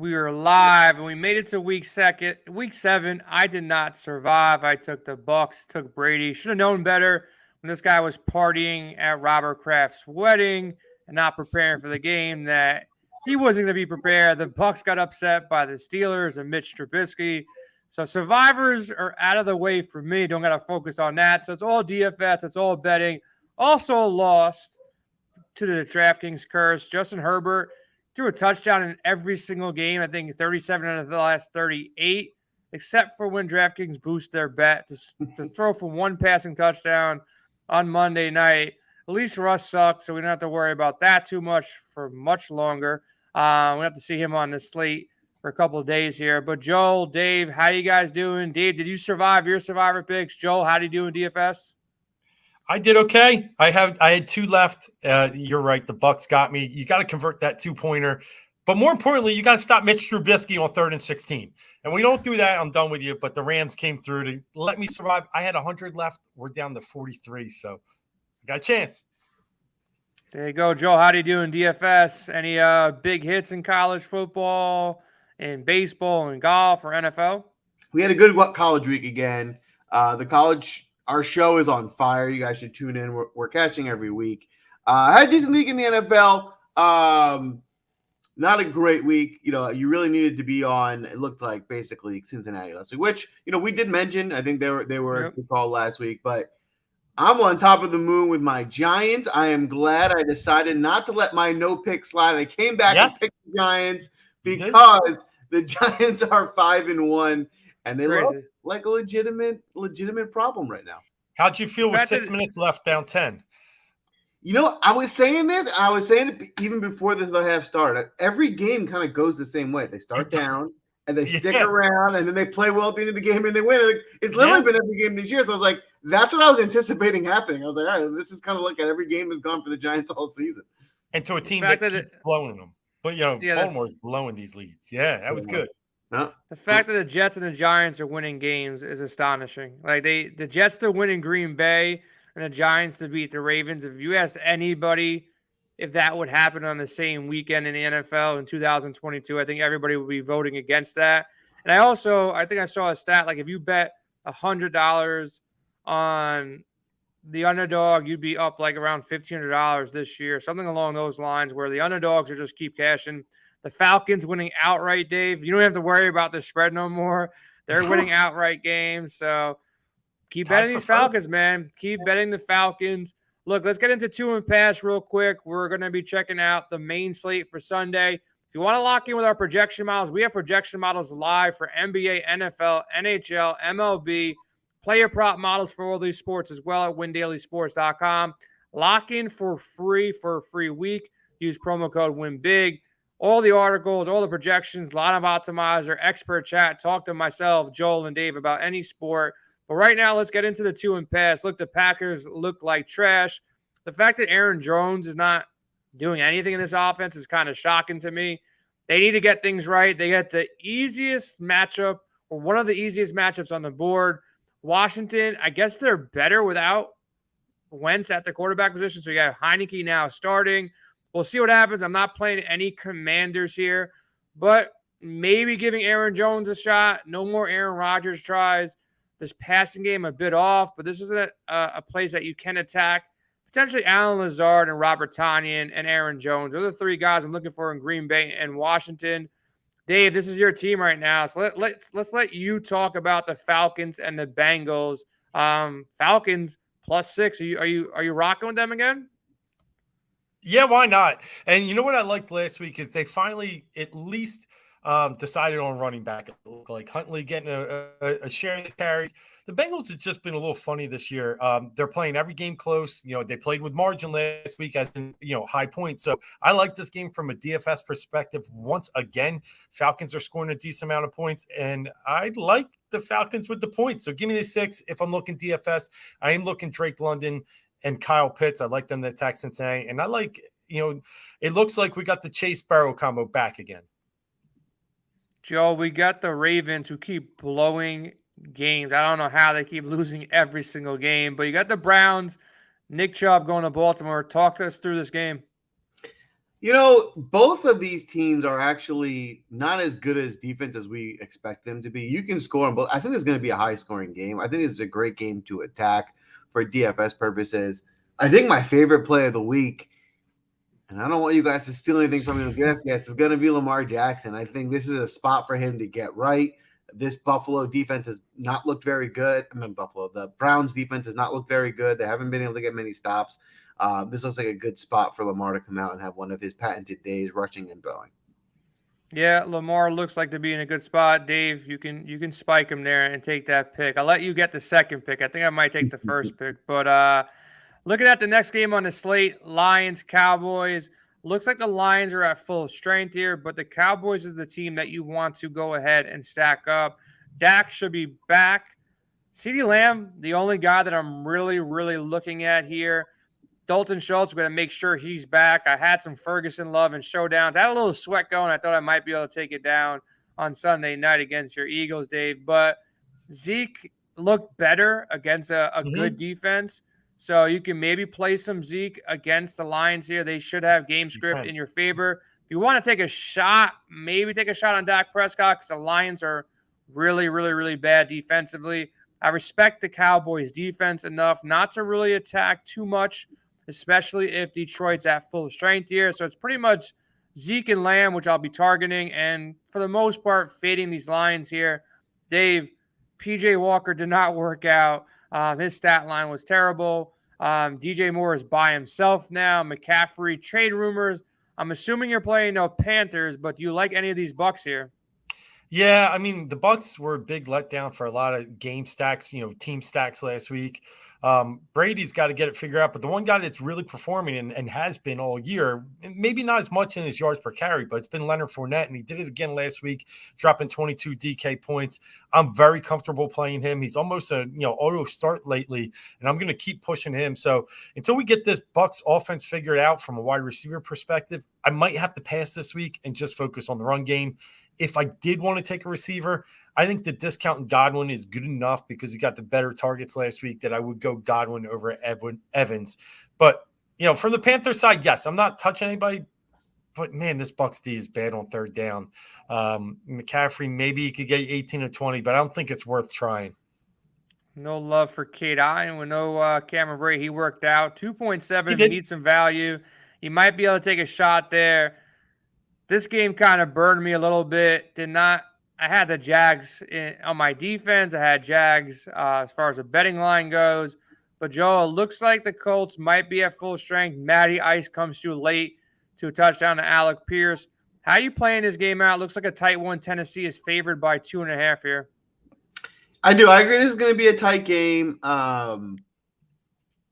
We were live, and we made it to week 7. I did not survive. I took the Bucks, took Brady. Should have known better when this guy was partying at Robert Kraft's wedding and not preparing for the game that he wasn't going to be prepared. The Bucks got upset by the Steelers and Mitch Trubisky. So survivors are out of the way for me. Don't got to focus on that. So it's all DFS. It's all betting. Also lost to the DraftKings curse. Justin Herbert threw a touchdown in every single game. I think 37 out of the last 38, except for when DraftKings boost their bet to throw for one passing touchdown on Monday night. At least Russ sucks, so we don't have to worry about that too much for much longer. We have to see him on the slate for a couple of days here. But Joel, Dave, how you guys doing? Dave, did you survive your survivor picks? Joel, how do you do in DFS? I did okay. I had 2 left. You're right. The Bucks got me. You got to convert that 2-pointer. But more importantly, you got to stop Mitch Trubisky on 3rd and 16. And we don't do that, I'm done with you. But the Rams came through to let me survive. I had 100 left. We're down to 43. So I got a chance. There you go, Joel. How do you do in DFS? Any big hits in college football, in baseball, and golf, or NFL? We had a good college week again. Our show is on fire. You guys should tune in. We're catching every week. I had a decent week in the NFL. Not a great week. You really needed to be on. It looked like basically Cincinnati last week, which we did mention. I think they were a good call last week. But I'm on top of the moon with my Giants. I am glad I decided not to let my no pick slide. I came back and picked the Giants because the Giants are 5-1. And they look like a legitimate problem right now. How'd you feel with 6 minutes left down 10? I was saying this. I was saying it even before the half started. Every game kind of goes the same way. They start down and they stick around, and then they play well at the end of the game and they win. It's literally been every game this year. So I was like, that's what I was anticipating happening. I was like, all right, this is kind of like every game has gone for the Giants all season. And to a team that keeps blowing them. But, Baltimore's blowing these leads. Yeah, that was good. The fact that the Jets and the Giants are winning games is astonishing. Like the Jets to win in Green Bay and the Giants to beat the Ravens. If you ask anybody if that would happen on the same weekend in the NFL in 2022, I think everybody would be voting against that. And I think I saw a stat, like if you bet $100 on the underdog, you'd be up like around $1,500 this year, something along those lines, where the underdogs are just keep cashing. The Falcons winning outright, Dave. You don't have to worry about the spread no more. They're winning outright games. So keep betting these Falcons, man. Keep betting the Falcons. Look, let's get into 2 and pass real quick. We're going to be checking out the main slate for Sunday. If you want to lock in with our projection models, we have projection models live for NBA, NFL, NHL, MLB, player prop models for all these sports as well at windailysports.com. Lock in for free for a free week. Use promo code WINBIG. All the articles, all the projections, line of optimizer, expert chat, talk to myself, Joel, and Dave about any sport. But right now, let's get into the 2 and pass. Look, the Packers look like trash. The fact that Aaron Jones is not doing anything in this offense is kind of shocking to me. They need to get things right. They get the easiest matchup, or one of the easiest matchups on the board. Washington, I guess they're better without Wentz at the quarterback position. So you have Heineke now starting. We'll see what happens. I'm not playing any Commanders here, but maybe giving Aaron Jones a shot. No more Aaron Rodgers tries. This passing game a bit off, but this is a place that you can attack. Potentially Alan Lazard and Robert Tonyan and Aaron Jones. Those are the 3 guys I'm looking for in Green Bay and Washington. Dave, this is your team right now, so let's let you talk about the Falcons and the Bengals. Falcons +6. Are you rocking with them again? Yeah, why not? And you know what I liked last week is they finally at least decided on running back. It looked like Huntley getting a share of the carries. The Bengals have just been a little funny this year. They're playing every game close. They played with margin last week as in, high points. So I like this game from a DFS perspective. Once again, Falcons are scoring a decent amount of points, and I like the Falcons with the points. So give me the 6 if I'm looking DFS. I am looking Drake London and Kyle Pitts. I like them to attack Cincinnati. And I like, it looks like we got the Chase Burrow combo back again. Joe, we got the Ravens who keep blowing games. I don't know how they keep losing every single game, but you got the Browns, Nick Chubb going to Baltimore. Talk to us through this game. Both of these teams are actually not as good as defense as we expect them to be. You can score on both. I think this is going to be a high-scoring game. I think this is a great game to attack for DFS purposes. I think my favorite play of the week, and I don't want you guys to steal anything from me, yes, is going to be Lamar Jackson. I think this is a spot for him to get right. This Buffalo defense has not looked very good. The Browns defense has not looked very good. They haven't been able to get many stops. This looks like a good spot for Lamar to come out and have one of his patented days rushing and throwing. Yeah, Lamar looks like to be in a good spot. Dave, you can spike him there and take that pick. I'll let you get the second pick. I think I might take the first pick. But looking at the next game on the slate, Lions, Cowboys. Looks like the Lions are at full strength here, but the Cowboys is the team that you want to go ahead and stack up. Dak should be back. CeeDee Lamb, the only guy that I'm really, really looking at here. Dalton Schultz, we're going to make sure he's back. I had some Ferguson love and showdowns. I had a little sweat going. I thought I might be able to take it down on Sunday night against your Eagles, Dave. But Zeke looked better against a good defense. So you can maybe play some Zeke against the Lions here. They should have game script in your favor. If you want to take a shot, maybe take a shot on Dak Prescott because the Lions are really, really, really bad defensively. I respect the Cowboys defense enough not to really attack too much, especially if Detroit's at full strength here. So it's pretty much Zeke and Lamb, which I'll be targeting. And for the most part, fading these lines here. Dave, PJ Walker did not work out. His stat line was terrible. DJ Moore is by himself now. McCaffrey, trade rumors. I'm assuming you're playing no Panthers, but do you like any of these Bucks here? Yeah, I mean, the Bucks were a big letdown for a lot of game stacks, team stacks last week. Brady's got to get it figured out, but the one guy that's really performing and has been all year, maybe not as much in his yards per carry, but it's been Leonard Fournette, and he did it again last week, dropping 22 DK points. I'm very comfortable playing him. He's almost a auto start lately, and I'm going to keep pushing him. So until we get this Bucks offense figured out from a wide receiver perspective, I might have to pass this week and just focus on the run game. If I did want to take a receiver, I think the discount in Godwin is good enough because he got the better targets last week that I would go Godwin over Evans. But, from the Panthers side, yes, I'm not touching anybody. But, man, this Bucs D is bad on third down. McCaffrey, maybe he could get 18 or 20, but I don't think it's worth trying. No love for Kate Allen with no Cameron Brate. He worked out. 2.7 needs some value. He might be able to take a shot there. This game kind of burned me a little bit. I had the Jags on my defense. I had Jags as far as the betting line goes. But, Joe, it looks like the Colts might be at full strength. Matty Ice comes through late to a touchdown to Alec Pierce. How are you playing this game out? Looks like a tight one. Tennessee is favored by 2.5 here. I do. I agree this is going to be a tight game.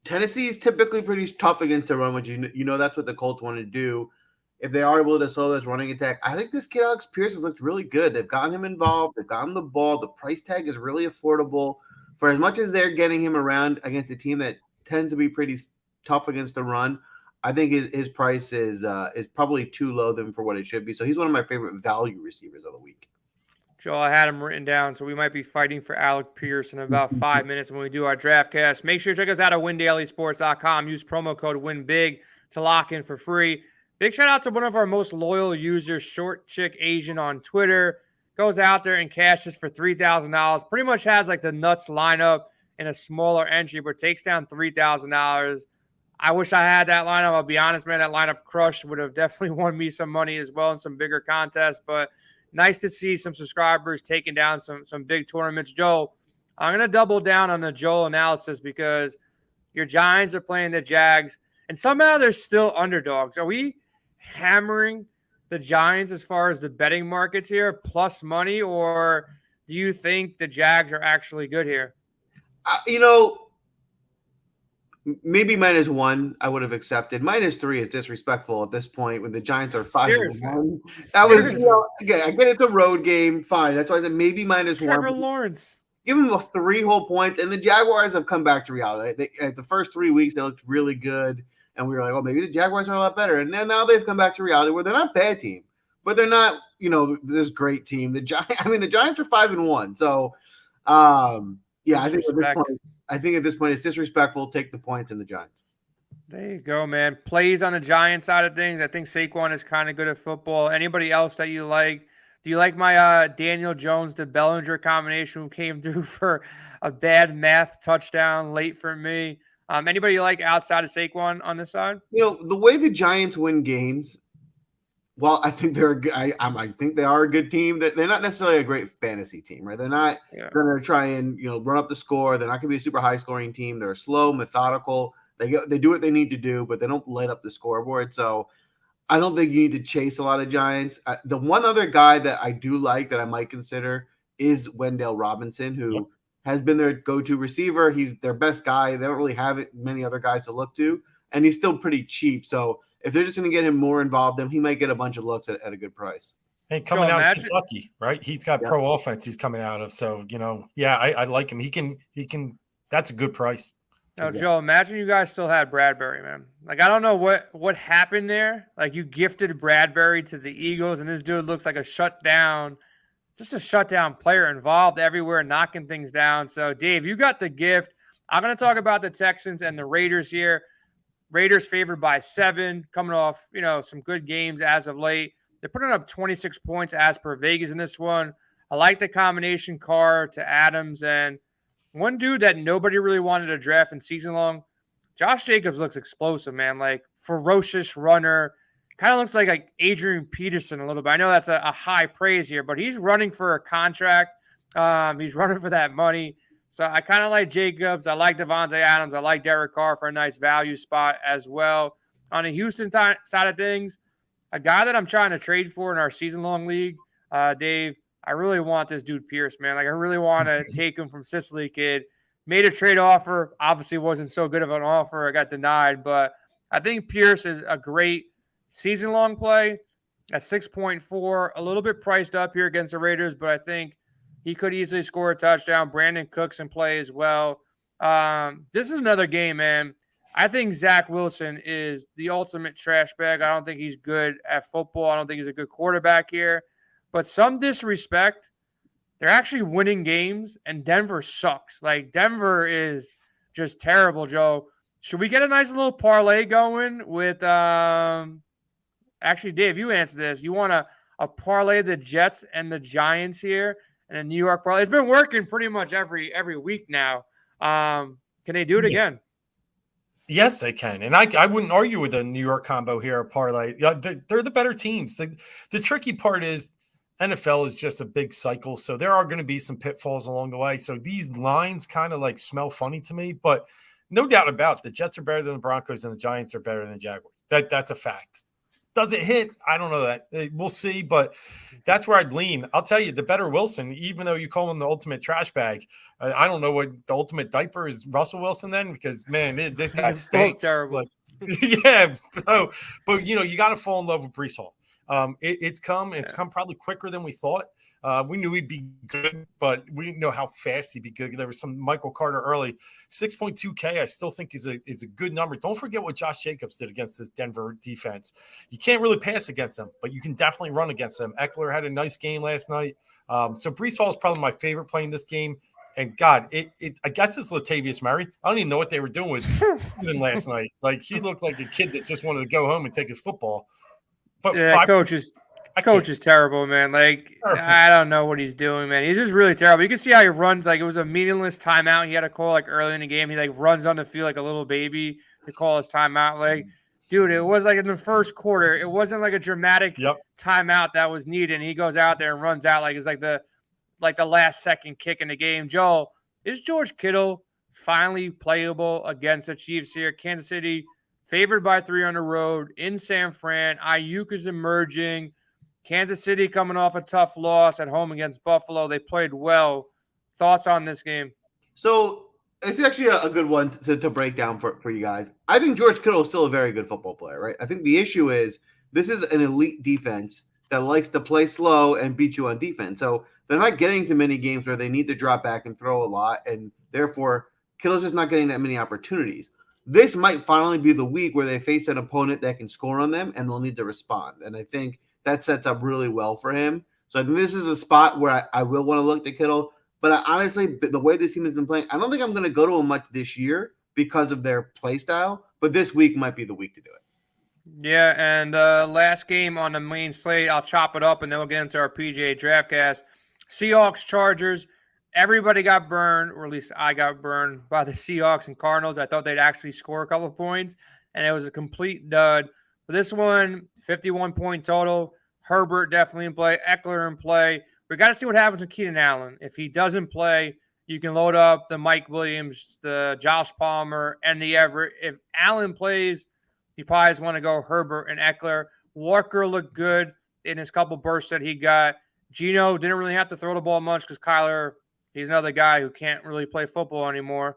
Tennessee is typically pretty tough against the run, which that's what the Colts want to do. If they are able to slow this running attack, I think this kid, Alex Pierce, has looked really good. They've gotten him involved. They've gotten the ball. The price tag is really affordable. For as much as they're getting him around against a team that tends to be pretty tough against the run, I think his price is probably too low than for what it should be. So he's one of my favorite value receivers of the week. Joel, I had him written down, so we might be fighting for Alec Pierce in about 5 minutes when we do our DraftCast. Make sure to check us out at WinDailySports.com. Use promo code WINBIG to lock in for free. Big shout out to one of our most loyal users, Short Chick Asian on Twitter. Goes out there and cashes for $3,000. Pretty much has like the nuts lineup in a smaller entry, but takes down $3,000. I wish I had that lineup. I'll be honest, man. That lineup crushed. Would have definitely won me some money as well in some bigger contests. But nice to see some subscribers taking down some big tournaments. Joel, I'm going to double down on the Joel analysis because your Giants are playing the Jags, and somehow they're still underdogs. Are we hammering the Giants as far as the betting markets here, plus money, or do you think the Jags are actually good here? Maybe -1 I would have accepted. -3 is disrespectful at this point when the Giants are 5-1. That was again. I get it's a road game, fine. That's why I said maybe -1. Trevor Lawrence. Give them 3 whole points, and the Jaguars have come back to reality. At the first 3 weeks, they looked really good. And we were like, maybe the Jaguars are a lot better. And then now they've come back to reality where they're not a bad team, but they're not, this great team. The Giants are 5-1. So, I think at this point it's disrespectful. Take the points in the Giants. There you go, man. Plays on the Giants side of things. I think Saquon is kind of good at football. Anybody else that you like? Do you like my Daniel Jones to Bellinger combination who came through for a bad math touchdown late for me? Anybody you like outside of Saquon on this side? The way the Giants win games, well, I think they're I think they are a good team. They're not necessarily a great fantasy team, right? They're not going to try and run up the score. They're not going to be a super high scoring team. They're slow, methodical. They do what they need to do, but they don't light up the scoreboard. So I don't think you need to chase a lot of Giants. The one other guy that I do like that I might consider is Wendell Robinson, who has been their go-to receiver. He's their best guy. They don't really have many other guys to look to, and he's still pretty cheap. So if they're just going to get him more involved, then he might get a bunch of looks at a good price. Hey, coming out of Kentucky, right? He's got pro offense he's coming out of. So, I like him. He can. That's a good price. Now, Joe, imagine you guys still had Bradbury, man. Like, I don't know what happened there. Like, you gifted Bradbury to the Eagles, and this dude looks like a shutdown player involved everywhere, knocking things down. So, Dave, you got the gift. I'm going to talk about the Texans and the Raiders here. Raiders favored by 7, coming off, some good games as of late. They're putting up 26 points as per Vegas in this one. I like the combination Carr to Adams, and one dude that nobody really wanted to draft in season long, Josh Jacobs looks explosive, man. Like, ferocious runner. Kind of looks like Adrian Peterson a little bit. I know that's a high praise here, but he's running for a contract. He's running for that money. So I kind of like Jacobs. I like Devontae Adams. I like Derek Carr for a nice value spot as well. On the Houston side of things, a guy that I'm trying to trade for in our season-long league, Dave, I really want this dude Pierce, man. Like, I really want to take him from Sicily Kid. Made a trade offer. Obviously wasn't so good of an offer. I got denied. But I think Pierce is a great season-long play at 6.4. A little bit priced up here against the Raiders, but I think he could easily score a touchdown. Brandon Cooks in play as well. This is another game, man. I think Zach Wilson is the ultimate trash bag. I don't think he's good at football. I don't think he's a good quarterback here. But some disrespect, they're actually winning games, and Denver sucks. Like, Denver is just terrible, Joe. Should we get a nice little parlay going with actually, Dave, you answer this. You want a parlay the Jets and the Giants here and a New York parlay? It's been working pretty much every week now. Can they do it again? Yes, they can. And I wouldn't argue with a New York combo here, a parlay. They're the better teams. The tricky part is NFL is just a big cycle. So there are going to be some pitfalls along the way. So these lines kind of like smell funny to me, but no doubt about it, the Jets are better than the Broncos and the Giants are better than the Jaguars. That's a fact. Does it hit? I don't know that. We'll see, but that's where I'd lean. I'll tell you, the better Wilson, even though you call him the ultimate trash bag, I don't know what the ultimate diaper is. Russell Wilson then, because man, this guy stinks. Terrible. Yeah, but you got to fall in love with Breece Hall. It's come probably quicker than we thought. We knew he'd be good, but we didn't know how fast he'd be good. There was some Michael Carter early, 6.2K. I still think is a good number. Don't forget what Josh Jacobs did against this Denver defense. You can't really pass against them, but you can definitely run against them. Eckler had a nice game last night. So Breece Hall is probably my favorite play in this game. And God, I guess it's Latavius Murray. I don't even know what they were doing with him last night. Like, he looked like a kid that just wanted to go home and take his football. But yeah, coach is terrible, man. Like, I don't know what he's doing, man. He's just really terrible. You can see how he runs. Like, it was a meaningless timeout he had to call, like, early in the game. He, like, runs on the field like a little baby to call his timeout. Like, dude, it was, like, in the first quarter. It wasn't, like, a dramatic timeout that was needed. And he goes out there and runs out like it's, like the last second kick in the game. Joel, is George Kittle finally playable against the Chiefs here? Kansas City favored by 3 on the road in San Fran. Ayuk is emerging. Kansas City coming off a tough loss at home against Buffalo. They played well. Thoughts on this game? So it's actually a good one to break down for you guys. I think George Kittle is still a very good football player, right? I think the issue is this is an elite defense that likes to play slow and beat you on defense. So they're not getting to many games where they need to drop back and throw a lot, and therefore Kittle's just not getting that many opportunities. This might finally be the week where they face an opponent that can score on them, and they'll need to respond. And I think that sets up really well for him. So I think this is a spot where I will want to look to Kittle. But honestly, the way this team has been playing, I don't think I'm going to go to him much this year because of their play style. but this week might be the week to do it. Yeah, and last game on the main slate, I'll chop it up, and then we'll get into our PGA DraftCast. Seahawks Chargers. Everybody got burned, or at least I got burned by the Seahawks and Cardinals. I thought they'd actually score a couple of points, and it was a complete dud. But this one, 51-point total. Herbert definitely in play. Eckler in play. We got to see what happens with Keenan Allen. If he doesn't play, you can load up the Mike Williams, the Josh Palmer, and the Everett. If Allen plays, you probably just want to go Herbert and Eckler. Walker looked good in his couple bursts that he got. Geno didn't really have to throw the ball much because Kyler, he's another guy who can't really play football anymore.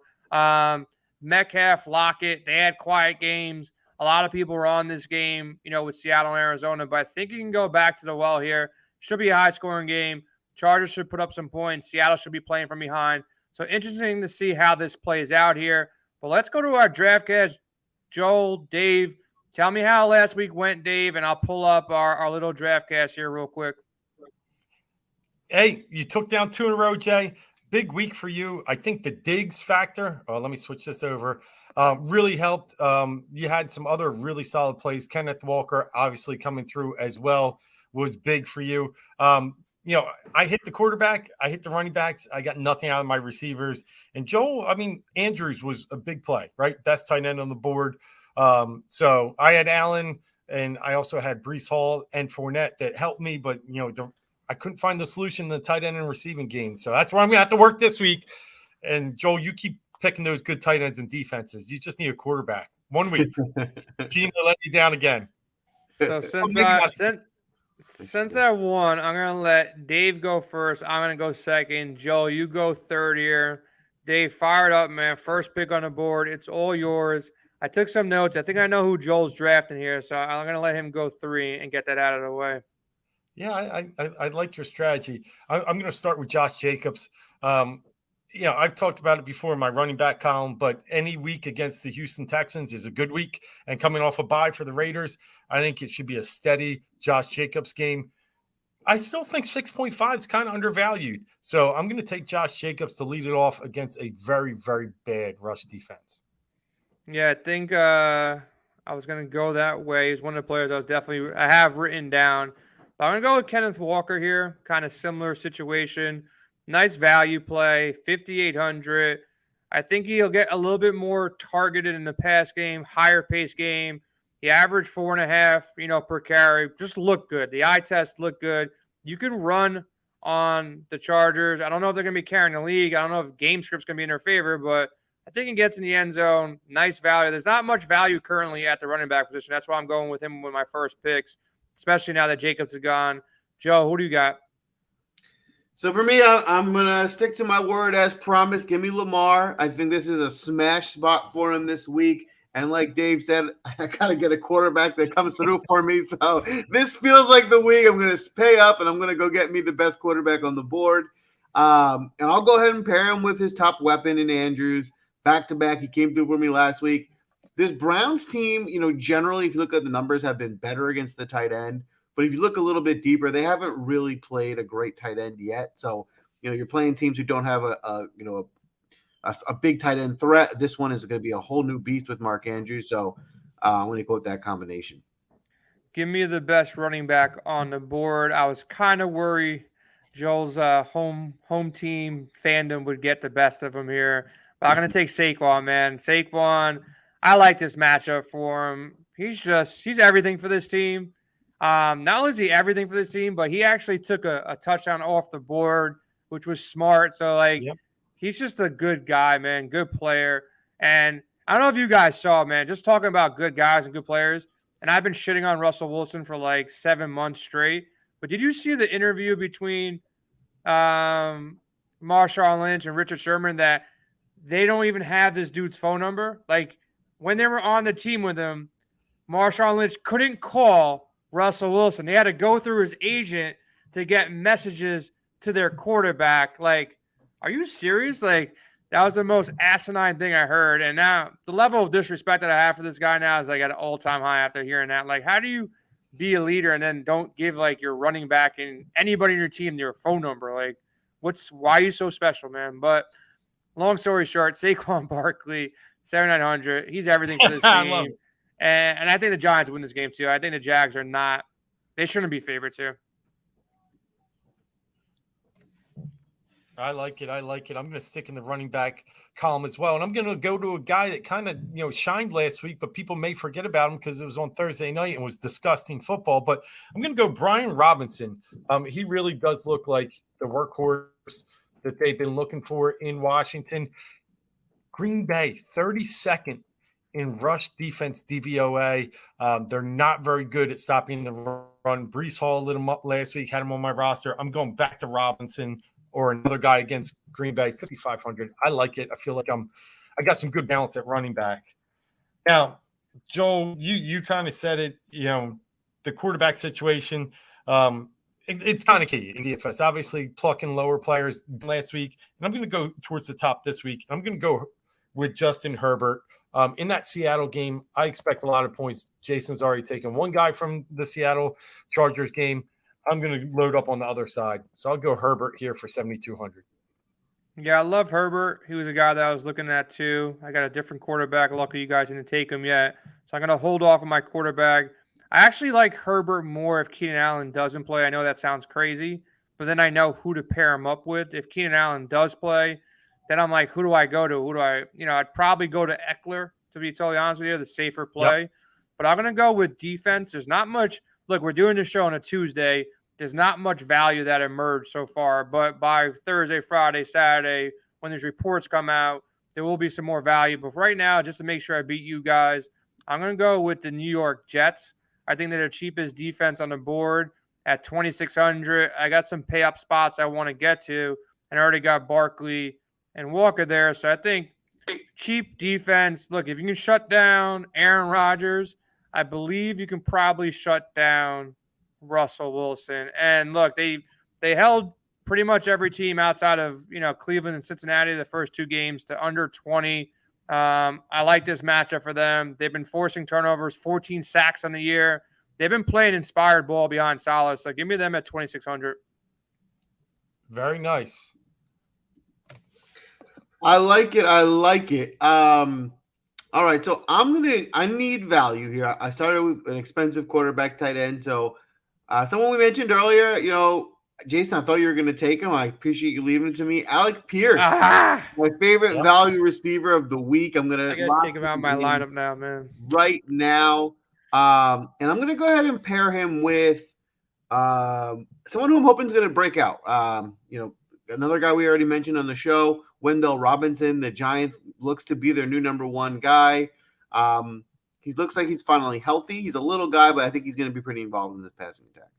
Metcalf, Lockett, they had quiet games. A lot of people were on this game, with Seattle and Arizona, but I think you can go back to the well here. Should be a high-scoring game. Chargers should put up some points. Seattle should be playing from behind. So interesting to see how this plays out here. But let's go to our DraftCast. Joel, Dave, tell me how last week went, Dave, and I'll pull up our little DraftCast here real quick. Hey, you took down 2 in a row, Jay. Big week for you. I think the Diggs factor, let me switch this over, really helped. You had some other really solid plays. Kenneth Walker, obviously coming through as well, was big for you. I hit the quarterback. I hit the running backs. I got nothing out of my receivers. And Joel, Andrews was a big play, right? Best tight end on the board. So I had Allen, and I also had Breece Hall and Fournette that helped me, but, I couldn't find the solution in the tight end and receiving game. So that's where I'm going to have to work this week. And, Joel, you keep picking those good tight ends and defenses. You just need a quarterback. 1 week. Gino let you down again. So since I won, I'm going to let Dave go first. I'm going to go second. Joel, you go third here. Dave, fired up, man. First pick on the board. It's all yours. I took some notes. I think I know who Joel's drafting here, so I'm going to let him go 3 and get that out of the way. Yeah, I like your strategy. I'm going to start with Josh Jacobs. I've talked about it before in my running back column, but any week against the Houston Texans is a good week. And coming off a bye for the Raiders, I think it should be a steady Josh Jacobs game. I still think 6.5 is kind of undervalued. So I'm going to take Josh Jacobs to lead it off against a very, very bad rush defense. Yeah, I think I was going to go that way. He's one of the players I have written down. I'm going to go with Kenneth Walker here. Kind of similar situation. Nice value play, 5,800. I think he'll get a little bit more targeted in the pass game, higher pace game. He averaged 4.5, per carry. Just look good. The eye test looked good. You can run on the Chargers. I don't know if they're going to be carrying the league. I don't know if game script's going to be in their favor, but I think he gets in the end zone. Nice value. There's not much value currently at the running back position. That's why I'm going with him with my first picks, especially now that Jacobs is gone. Joe, who do you got? So for me, I'm going to stick to my word as promised. Give me Lamar. I think this is a smash spot for him this week. And like Dave said, I got to get a quarterback that comes through for me. So this feels like the week I'm going to pay up, and I'm going to go get me the best quarterback on the board. And I'll go ahead and pair him with his top weapon in Andrews. Back-to-back, he came through for me last week. This Browns team, generally, if you look at the numbers, have been better against the tight end. But if you look a little bit deeper, they haven't really played a great tight end yet. So, you're playing teams who don't have a big tight end threat. This one is going to be a whole new beast with Mark Andrews. So I'm going to go with that combination. Give me the best running back on the board. I was kind of worried Joel's home team fandom would get the best of him here. But I'm going to take Saquon, man. Saquon, I like this matchup for him. He's everything for this team. Not only is he everything for this team, but he actually took a touchdown off the board, which was smart. So, He's just a good guy, man, good player. And I don't know if you guys saw, man, just talking about good guys and good players, and I've been shitting on Russell Wilson for 7 months straight. But did you see the interview between Marshawn Lynch and Richard Sherman that they don't even have this dude's phone number? When they were on the team with him, Marshawn Lynch couldn't call Russell Wilson. They had to go through his agent to get messages to their quarterback. Are you serious? That was the most asinine thing I heard. And now the level of disrespect that I have for this guy now is at an all-time high after hearing that. How do you be a leader and then don't give your running back and anybody in your team their phone number? Why are you so special, man? But long story short, Saquon Barkley, 7,900. He's everything for this I love team. it. And I think the Giants win this game too. I think the Jags are not. They shouldn't be favorites here. I like it. I'm going to stick in the running back column as well. And I'm going to go to a guy that kind of, shined last week, but people may forget about him because it was on Thursday night and was disgusting football. But I'm going to go Brian Robinson. He really does look like the workhorse that they've been looking for in Washington. Green Bay, 32nd in rush defense DVOA. They're not very good at stopping the run. Brees Hall lit him up last week, had him on my roster. I'm going back to Robinson or another guy against Green Bay, 5,500. I like it. I feel like I got some good balance at running back. Now, Joel, you kind of said it, the quarterback situation, it's kind of key in DFS. Obviously, plucking lower players last week. And I'm going to go towards the top this week. I'm going to go with Justin Herbert. In that Seattle game, I expect a lot of points. Jason's already taken one guy from the Seattle Chargers game. I'm going to load up on the other side. So I'll go Herbert here for 7,200. Yeah, I love Herbert. He was a guy that I was looking at too. I got a different quarterback. Luckily, you guys didn't take him yet. So I'm going to hold off on my quarterback. I actually like Herbert more if Keenan Allen doesn't play. I know that sounds crazy, but then I know who to pair him up with. If Keenan Allen does play, then I'm like, who do I go to? I'd probably go to Eckler, to be totally honest with you, the safer play. Yep. But I'm going to go with defense. There's not much. Look, we're doing this show on a Tuesday. There's not much value that emerged so far, but by Thursday, Friday, Saturday, when these reports come out, there will be some more value. But right now, just to make sure I beat you guys, I'm going to go with the New York Jets. I think they're the cheapest defense on the board at 2,600. I got some pay-up spots I want to get to, and I already got Barkley and Walker there. So I think cheap defense. Look, if you can shut down Aaron Rodgers, I believe you can probably shut down Russell Wilson. And look, they held pretty much every team outside of Cleveland and Cincinnati the first two games to under 20. I like this matchup for them. They've been forcing turnovers, 14 sacks on the year. They've been playing inspired ball behind Salah. So give me them at 2,600. Very nice. I like it. All right, so I need value here. I started with an expensive quarterback tight end. So someone we mentioned earlier, Jason, I thought you were going to take him. I appreciate you leaving it to me. Alec Pierce, my favorite value receiver of the week. I got to take him out of my lineup now, man. Right now. And I'm going to go ahead and pair him with someone who I'm hoping is going to break out. Another guy we already mentioned on the show, Wendell Robinson. The Giants looks to be their new number one guy. He looks like he's finally healthy. He's a little guy, but I think he's going to be pretty involved in this passing attack.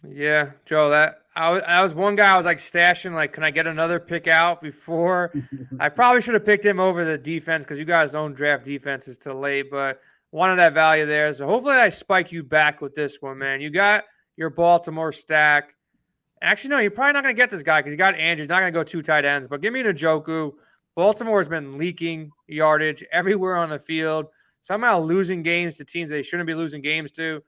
Yeah, Joe, I was one guy I was like stashing, like, can I get another pick out before? I probably should have picked him over the defense because you guys don't draft defenses till late, but wanted that value there. So hopefully I spike you back with this one, man. You got your Baltimore stack. Actually, no, you're probably not going to get this guy because you got Andrews. Not going to go two tight ends, but give me Njoku. Baltimore has been leaking yardage everywhere on the field, somehow losing games to teams they shouldn't be losing games to.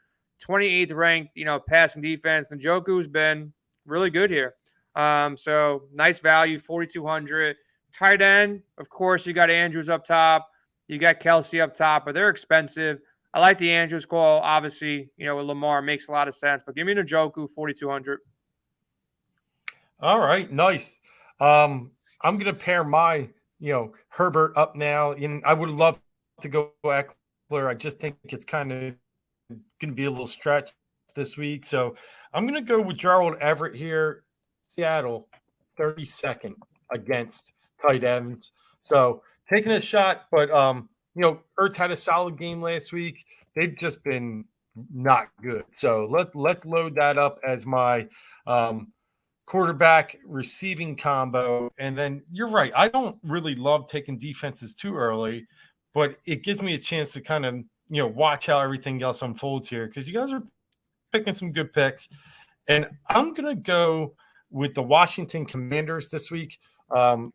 28th ranked, passing defense. Njoku's been really good here. So nice value, 4,200. Tight end, of course, you got Andrews up top. You got Kelsey up top, but they're expensive. I like the Andrews call. Obviously, with Lamar makes a lot of sense, but give me Njoku, 4,200. All right, nice. I'm going to pair my, Herbert up now. And I would love to go Eckler. I just think it's kind of going to be a little stretch this week. So I'm going to go with Gerald Everett here. Seattle, 32nd against tight ends. So taking a shot, but, Ertz had a solid game last week. They've just been not good. So let's load that up as my quarterback receiving combo. And then you're right. I don't really love taking defenses too early, but it gives me a chance to kind of, watch how everything else unfolds here because you guys are picking some good picks. And I'm going to go with the Washington Commanders this week. The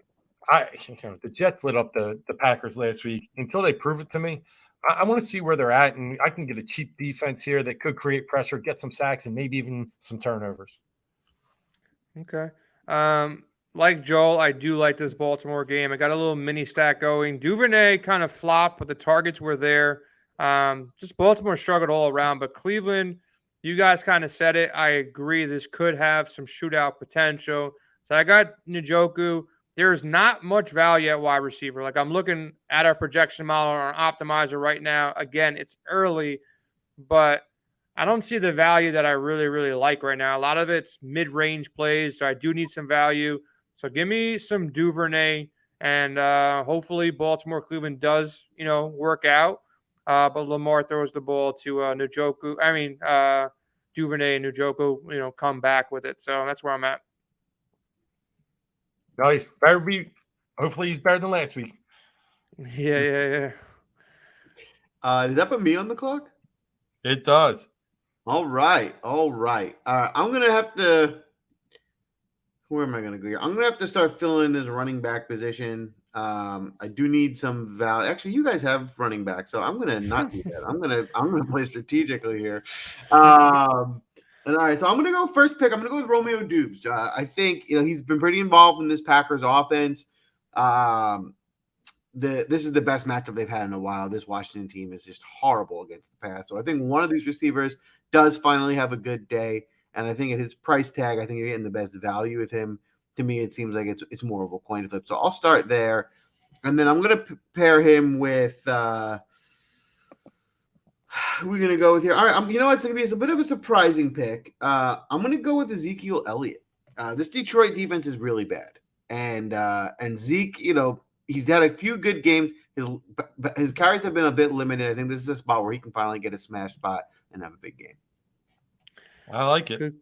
Jets lit up the Packers last week. Until they prove it to me, I want to see where they're at, and I can get a cheap defense here that could create pressure, get some sacks, and maybe even some turnovers. Okay. like Joel, I do like this Baltimore game. I got a little mini stack going. Duvernay kind of flopped, but the targets were there. Just Baltimore struggled all around, but Cleveland, you guys kind of said it. I agree. This could have some shootout potential. So I got Njoku. There's not much value at wide receiver. Like I'm looking at our projection model on Optimizer right now. Again, it's early, but I don't see the value that I really, really like right now. A lot of it's mid-range plays, so I do need some value. So give me some Duvernay, and hopefully Baltimore Cleveland does, work out. But Lamar throws the ball to Njoku. Duvernay and Njoku, come back with it. So that's where I'm at. Nice. Hopefully he's better than last week. Yeah. Did that put me on the clock? It does. All right. I'm gonna have to. Where am I gonna go here? I'm gonna have to start filling in this running back position. I do need some value. Actually, you guys have running back, so I'm gonna not do that. I'm gonna play strategically here. And all right, so I'm going to go first pick. I'm going to go with Romeo Doubs. I think he's been pretty involved in this Packers offense. This is the best matchup they've had in a while. This Washington team is just horrible against the pass. So I think one of these receivers does finally have a good day. And I think at his price tag, I think you're getting the best value with him. To me, it seems like it's more of a coin flip. So I'll start there. And then I'm going to pair him with who are we going to go with here? All right, it's going to be a bit of a surprising pick. I'm going to go with Ezekiel Elliott. This Detroit defense is really bad. And Zeke, he's had a few good games. His carries have been a bit limited. I think this is a spot where he can finally get a smash spot and have a big game. I like it.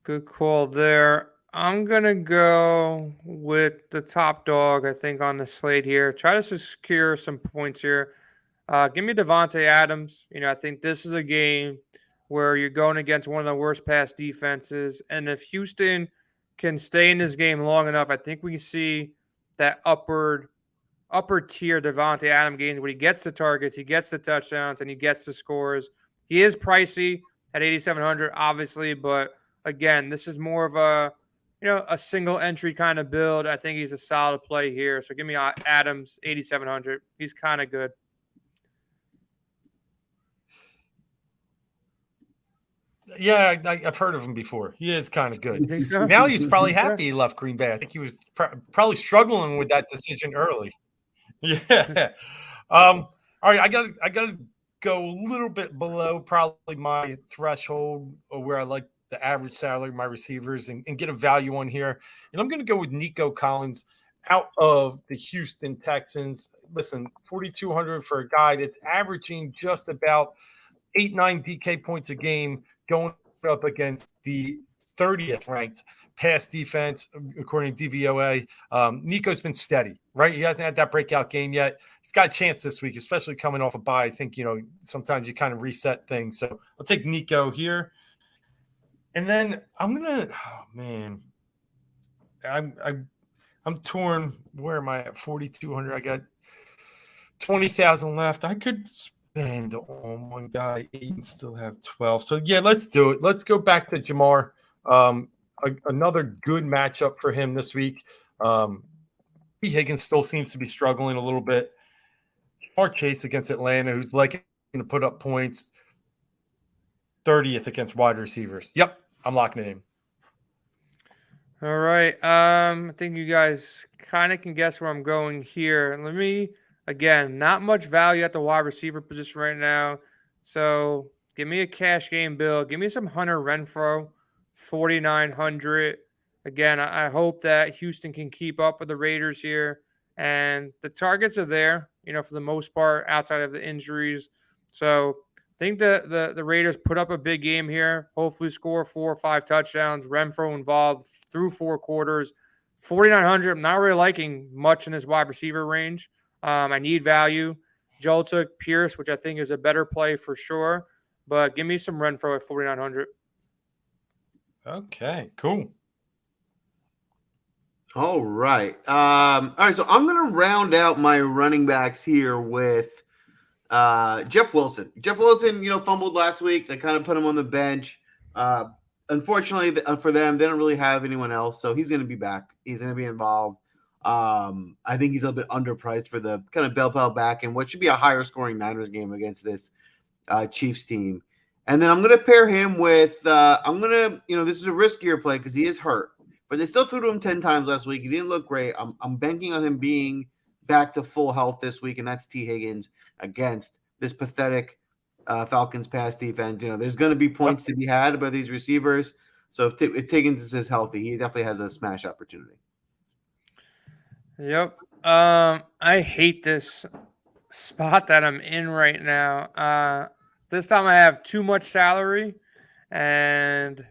Good call there. I'm going to go with the top dog, I think, on the slate here. Try to secure some points here. Give me Devontae Adams. I think this is a game where you're going against one of the worst pass defenses. And if Houston can stay in this game long enough, I think we see that upper tier Devontae Adams games where he gets the targets, he gets the touchdowns, and he gets the scores. He is pricey at 8,700, obviously, but again, this is more of a single entry kind of build. I think he's a solid play here. So give me Adams, 8,700. He's kind of good. Yeah, I've heard of him before. He is kind of good. You think so? Now he's probably happy he left Green Bay. I think he was probably struggling with that decision early. Yeah. All right, I got to go a little bit below probably my threshold or where I like the average salary of my receivers and get a value on here. And I'm going to go with Nico Collins out of the Houston Texans. Listen, 4,200 for a guy that's averaging just about 8-9 DK points a game, going up against the 30th ranked pass defense, according to DVOA. Nico's been steady, right? He hasn't had that breakout game yet. He's got a chance this week, especially coming off a bye. I think, sometimes you kind of reset things. So I'll take Nico here. And then I'm going to, I'm torn. Where am I at? 4,200. I got 20,000 left. I could spend on one guy 8 and still have 12. So yeah, let's do it. Let's go back to Jamar. Another good matchup for him this week. P. Higgins still seems to be struggling a little bit. Jamar Chase against Atlanta, who's like to put up points. 30th against wide receivers. Yep, I'm locking it in. All right. I think you guys kind of can guess where I'm going here. Let me, again, not much value at the wide receiver position right now. So give me a cash game build. Give me some Hunter Renfrow, 4,900. Again, I hope that Houston can keep up with the Raiders here. And the targets are there, for the most part, outside of the injuries. So I think the Raiders put up a big game here. Hopefully score 4 or 5 touchdowns. Renfrow involved through 4 quarters. 4,900. I'm not really liking much in this wide receiver range. I need value. Joel took Pierce, which I think is a better play for sure. But give me some Renfrow at 4,900. Okay, cool. All right. All right, so I'm going to round out my running backs here with Jeff Wilson. Jeff Wilson, fumbled last week. They kind of put him on the bench. unfortunately for them, they don't really have anyone else, so he's going to be back. He's going to be involved. I think he's a little bit underpriced for the kind of bell cow back in what should be a higher scoring Niners game against this Chiefs team. And then I'm going to pair him with this is a riskier play because he is hurt, but they still threw to him 10 times last week. He didn't look great. I'm banking on him being back to full health this week, and that's T. Higgins against this pathetic Falcons pass defense. There's going to be points to be had by these receivers. So if Higgins is healthy, he definitely has a smash opportunity. Yep. I hate this spot that I'm in right now. This time I have too much salary, and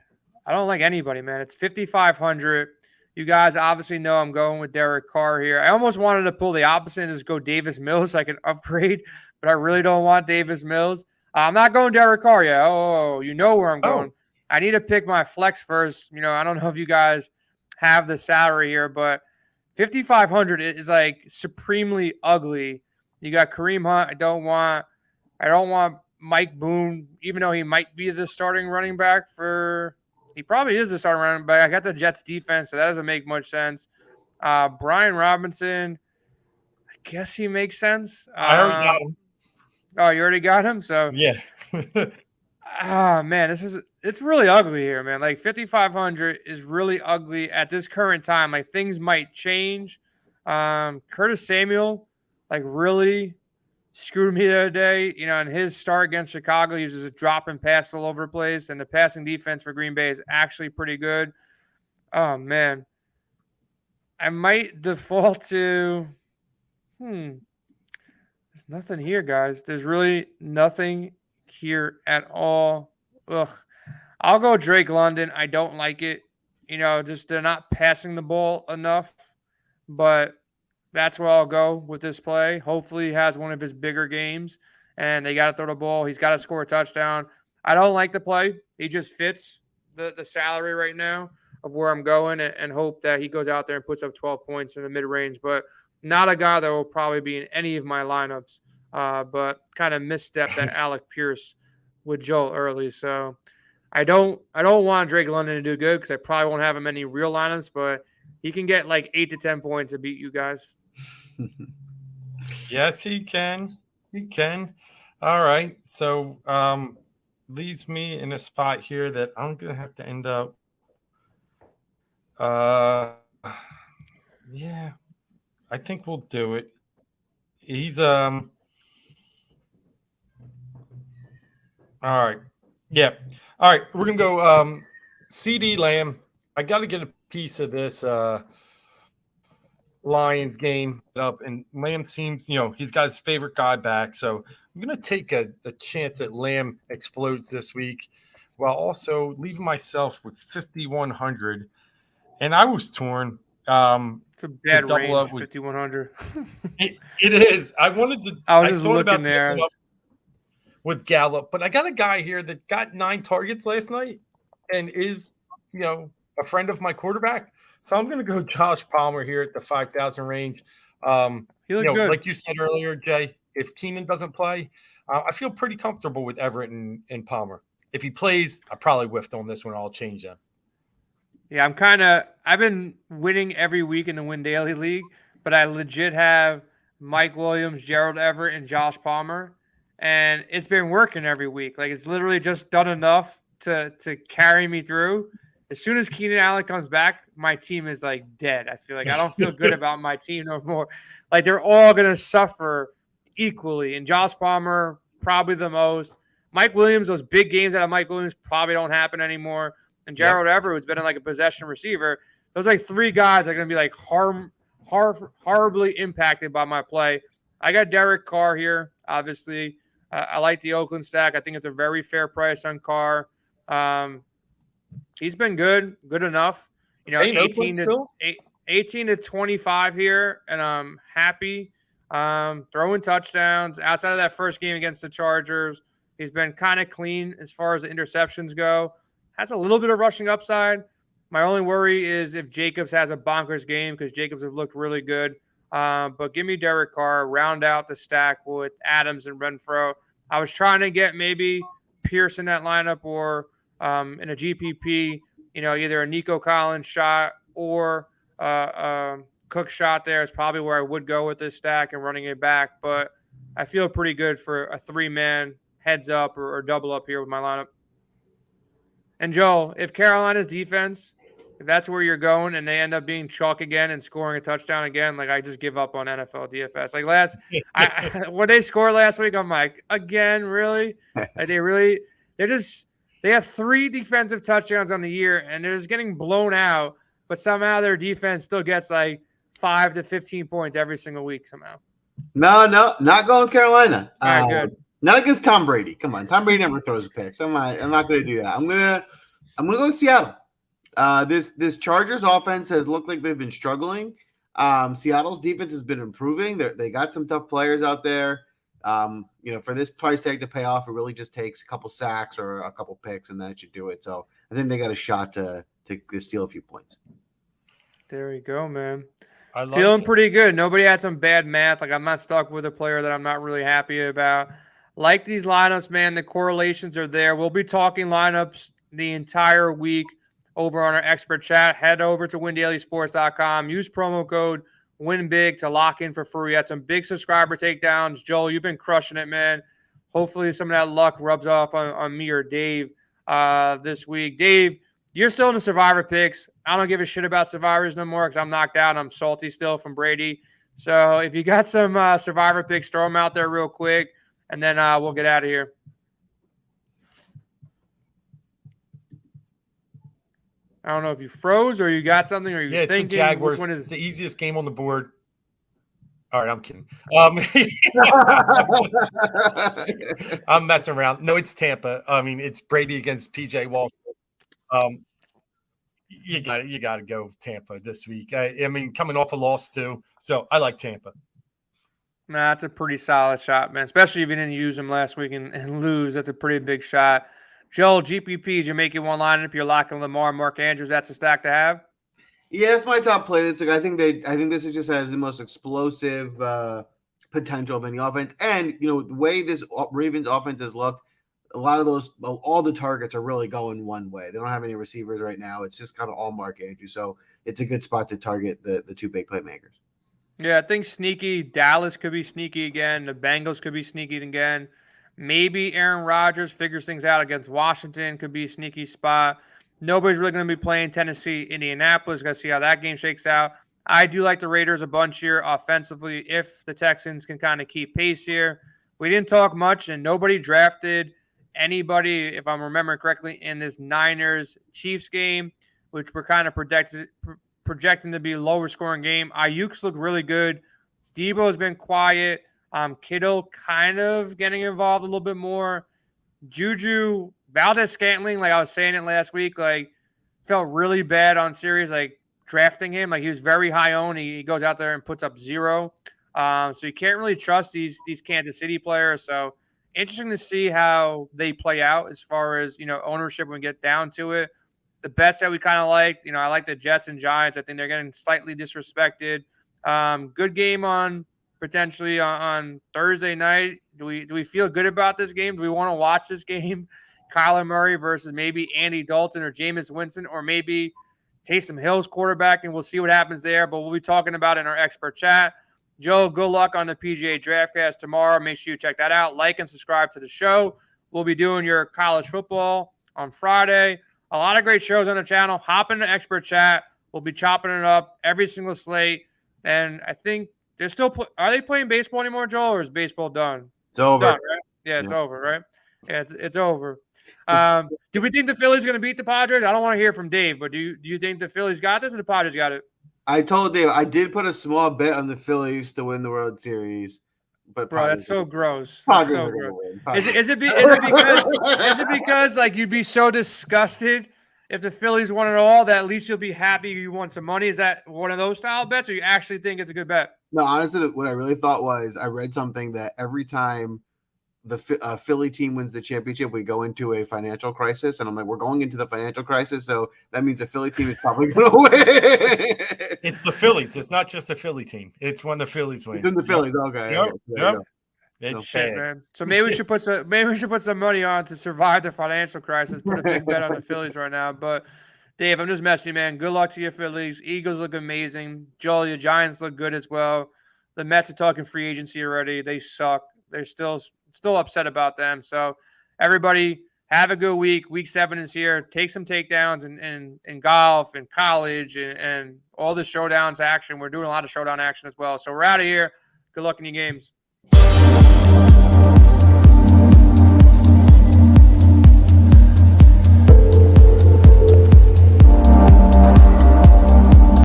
I don't like anybody, man. It's 5,500. You guys obviously know I'm going with Derek Carr here. I almost wanted to pull the opposite and just go Davis Mills so I can upgrade, but I really don't want Davis Mills. I'm not going Derek Carr yet. Oh, you know where I'm going. I need to pick my flex first. I don't know if you guys have the salary here, but 5,500 is like supremely ugly. You got Kareem Hunt. I don't want Mike Boone, even though he might be the starting running back he probably is the starting running back. I got the Jets defense, so that doesn't make much sense. Brian Robinson, I guess he makes sense. I already got him. Oh, you already got him? So yeah. Man, it's really ugly here, man. Like 5,500 is really ugly at this current time. Like things might change. Curtis Samuel, like really screwed me the other day. In his start against Chicago, he was just dropping passes all over the place, and the passing defense for Green Bay is actually pretty good. Oh man, I might default to. There's nothing here, guys. There's really nothing here at all. Ugh. I'll go Drake London. I don't like it. Just they're not passing the ball enough. But that's where I'll go with this play. Hopefully he has one of his bigger games, and they got to throw the ball. He's got to score a touchdown. I don't like the play. He just fits the salary right now of where I'm going, and hope that he goes out there and puts up 12 points in the mid-range. But not a guy that will probably be in any of my lineups, but kind of misstepped that Alec Pierce with Joel early. So I don't want Drake London to do good because I probably won't have him in any real lineups, but he can get like 8 to 10 points to beat you guys. Yes, he can. He can. All right. So leaves me in a spot here that I'm going to have to end up. Yeah, I think we'll do it. He's all right. Yeah. All right. We're gonna go CD Lamb. I gotta get a piece of this Lions game up, and Lamb seems, he's got his favorite guy back. So I'm gonna take a chance that Lamb explodes this week while also leaving myself with 5,100. And I was torn. It's a bad range, 5,100. It is. I wanted to. I was just looking there with Gallup, but I got a guy here that got 9 targets last night and is, a friend of my quarterback. So I'm going to go Josh Palmer here at the 5,000 range. He looked good. Like you said earlier, Jay, if Keenan doesn't play, I feel pretty comfortable with Everett and Palmer. If he plays, I probably whiffed on this one. I'll change them. Yeah, I've been winning every week in the Win Daily League, but I legit have Mike Williams, Gerald Everett, and Josh Palmer, and it's been working every week. Like it's literally just done enough to carry me through. As soon as Keenan Allen comes back, my team is like dead. I feel like I don't feel good about my team no more. Like they're all gonna suffer equally, and Josh Palmer probably the most. Mike Williams, those big games out of Mike Williams probably don't happen anymore. And Gerald Everett, who's been in like a possession receiver, those like 3 guys are going to be like horribly impacted by my play. I got Derek Carr here, obviously. I like the Oakland stack. I think it's a very fair price on Carr. He's been good enough. 18 to 25 here, and I'm happy. Throwing touchdowns outside of that first game against the Chargers. He's been kind of clean as far as the interceptions go. Has a little bit of rushing upside. My only worry is if Jacobs has a bonkers game because Jacobs has looked really good. But give me Derek Carr, round out the stack with Adams and Renfro. I was trying to get maybe Pierce in that lineup or in a GPP, either a Nico Collins shot or Cook shot there is probably where I would go with this stack and running it back. But I feel pretty good for a 3-man heads up or double up here with my lineup. And Joel, if Carolina's defense, if that's where you're going and they end up being chalk again and scoring a touchdown again, like I just give up on NFL DFS. Like when they scored last week, I'm like, again, really? Like they have 3 defensive touchdowns on the year and they're just getting blown out, but somehow their defense still gets like 5 to 15 points every single week somehow. No, not going Carolina. All right, good. Not against Tom Brady. Come on, Tom Brady never throws picks. I'm not going to do that. I'm gonna go with Seattle. This Chargers offense has looked like they've been struggling. Seattle's defense has been improving. They got some tough players out there. For this price tag to pay off, it really just takes a couple sacks or a couple picks, and that should do it. So I think they got a shot to steal a few points. There you go, man. Feeling pretty good. Nobody had some bad math. Like I'm not stuck with a player that I'm not really happy about. Like these lineups, man, the correlations are there. We'll be talking lineups the entire week over on our expert chat. Head over to windailysports.com. Use promo code WINBIG to lock in for free. Had some big subscriber takedowns. Joel, you've been crushing it, man. Hopefully some of that luck rubs off on me or Dave this week. Dave, you're still in the Survivor picks. I don't give a shit about Survivors no more because I'm knocked out. I'm salty still from Brady. So if you got some Survivor picks, throw them out there real quick, and then we'll get out of here. I don't know if you froze or you got something or you're thinking. It's the Jaguars. Which one is it's the easiest game on the board. All right, I'm kidding. I'm messing around. No, it's Tampa. I mean, it's Brady against PJ Walker. You got to go Tampa this week. I mean, coming off a loss too, so I like Tampa. Nah, that's a pretty solid shot, man. Especially if you didn't use him last week and lose. That's a pretty big shot. Joel, GPPs, you're making one lineup. You're locking Lamar, Mark Andrews. That's a stack to have. Yeah, that's my top play this week. I think this just has the most explosive potential of any offense. And the way this Ravens offense has looked, a lot of all the targets are really going one way. They don't have any receivers right now. It's just kind of all Mark Andrews. So it's a good spot to target the 2 big playmakers. Yeah, I think sneaky. Dallas could be sneaky again. The Bengals could be sneaky again. Maybe Aaron Rodgers figures things out against Washington. Could be a sneaky spot. Nobody's really going to be playing Tennessee, Indianapolis. Got to see how that game shakes out. I do like the Raiders a bunch here offensively if the Texans can kind of keep pace here. We didn't talk much, and nobody drafted anybody, if I'm remembering correctly, in this Niners-Chiefs game, which we're kind of projecting to be a lower scoring game. Ayuk's look really good. Debo's been quiet. Kittle kind of getting involved a little bit more. Juju, Valdez-Scantling, like I was saying it last week, like felt really bad on series, like drafting him. Like he was very high owned. He goes out there and puts up 0. So you can't really trust these Kansas City players. So interesting to see how they play out as far as, ownership when we get down to it. The bets that we kind of like, I like the Jets and Giants. I think they're getting slightly disrespected. Good game potentially on Thursday night. Do we feel good about this game? Do we want to watch this game? Kyler Murray versus maybe Andy Dalton or Jameis Winston or maybe Taysom Hill's quarterback, and we'll see what happens there. But we'll be talking about it in our expert chat. Joe, good luck on the PGA DraftCast tomorrow. Make sure you check that out. Like and subscribe to the show. We'll be doing your college football on Friday. A lot of great shows on the channel. Hop into expert chat. We'll be chopping it up every single slate. And I think they're still are they playing baseball anymore, Joel, or is baseball done? It's over. Done, right? Yeah, it's over, right? Yeah, it's over. Do we think the Phillies are going to beat the Padres? I don't want to hear from Dave, but do you think the Phillies got this or the Padres got it? I told Dave I did put a small bet on the Phillies to win the World Series. But bro, that's so gross. Padres so are gross. Win. Is it because like you'd be so disgusted if the Phillies won it all that at least you'll be happy you won some money? Is that one of those style bets, or you actually think it's a good bet? No, honestly, what I really thought was I read something that every time the Philly team wins the championship, we go into a financial crisis. And I'm like, we're going into the financial crisis, so that means the Philly team is probably going to win. It's the Phillies. It's not just a Philly team. It's when the Phillies win. It's in the Phillies. Okay. Yep. It's Shit, bad. man. So maybe we should put some money on to survive the financial crisis. Put a big bet on the Phillies right now. But Dave, I'm just messing, man. Good luck to your Phillies. Eagles look amazing. Joel, your Giants look good as well. The Mets are talking free agency already. They suck. They're still upset about them. So everybody have a good week. Week 7 is here. Take some takedowns in golf and college and all the showdowns action. We're doing a lot of showdown action as well. So we're out of here. Good luck in your games.